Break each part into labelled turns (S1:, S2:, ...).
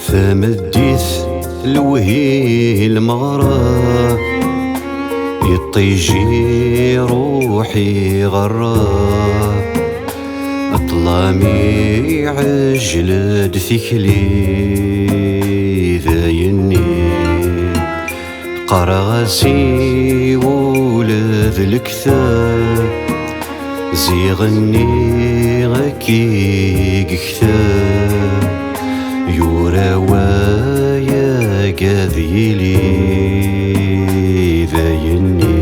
S1: تمديت لوهي المغرب يطيجي روحي غراب أطلامي عجلد ثكلي ذايني قرغسي ولد الكثاب زيغني غكي كثاب يوراوايا كذيلي ذايني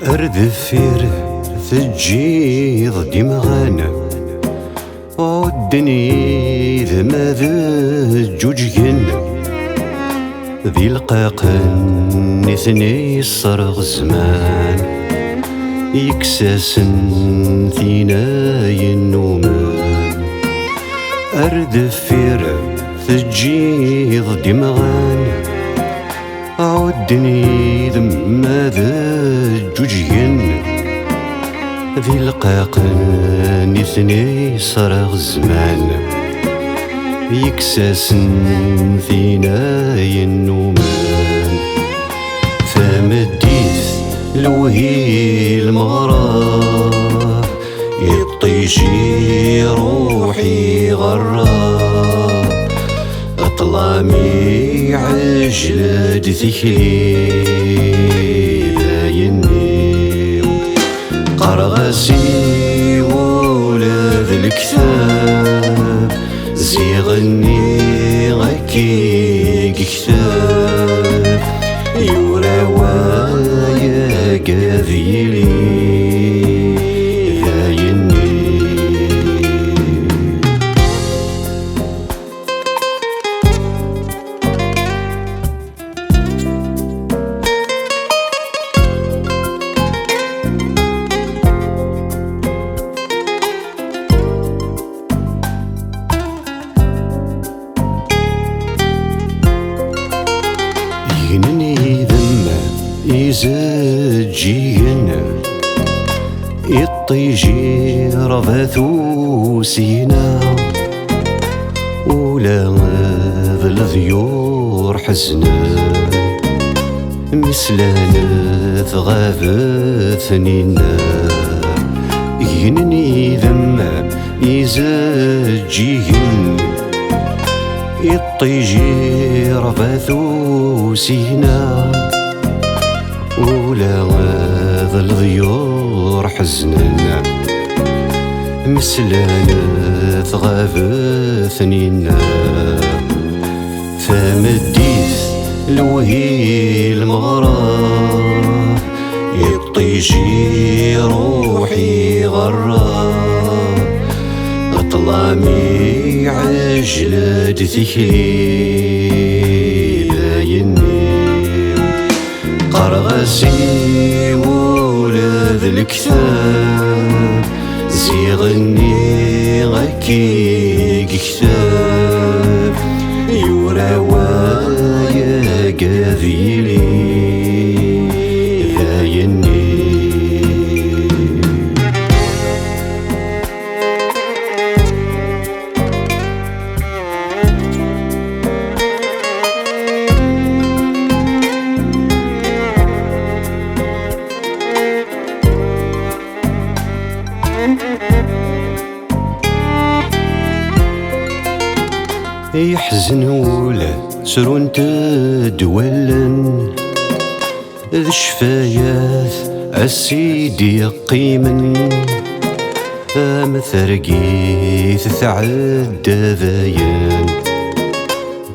S1: أردفير ثجيض دمغانا والدنيا ذا ماذا جوجين ذي القاقن اثني الصرغ زمان يكساسن ثناي النومان أردفير ثجيض دمغانا عودني ذماذا جوجين ذي القاقن اثني صرغ الزمان يكساسن فيناي النومان فمديت لوهي المغرب يطيجي روحي غراب أطلامي عجلد ثكلي ذايني قرغسي ولد الكثاب زيغني غكي كثاب يوراوايا كذيلي ينني ذم يزجين يطيجي رفاثو سينا ولا ذا الذيور حزنا مسلانة غابثنينا ينني ذم يزجين يطيجي رفاثو سينا ولا ذا الضيور حزننا مسلانة غابثنينا فمديت لوهي المغرب يطيجي روحي غراب أطلامي عجلد ثكلي ذايني قرغسي ولد الكثاب زيغني غكي كثاب يوراوايا كذيلي ذايني يحزن ولا سرون تدولن ذي الشفايات السيدي قيمن مثرقيت تعدى ذاين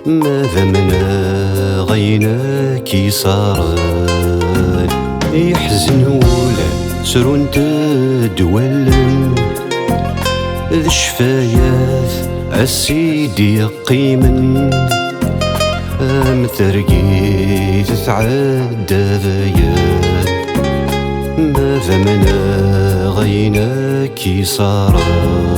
S1: ماذا منا غيناكي صارن يحزن ولا سرون تدولن ذي الشفايات السيدي قيمن مثرقيت تعدى ذاين ماذا منا غيناكي صارن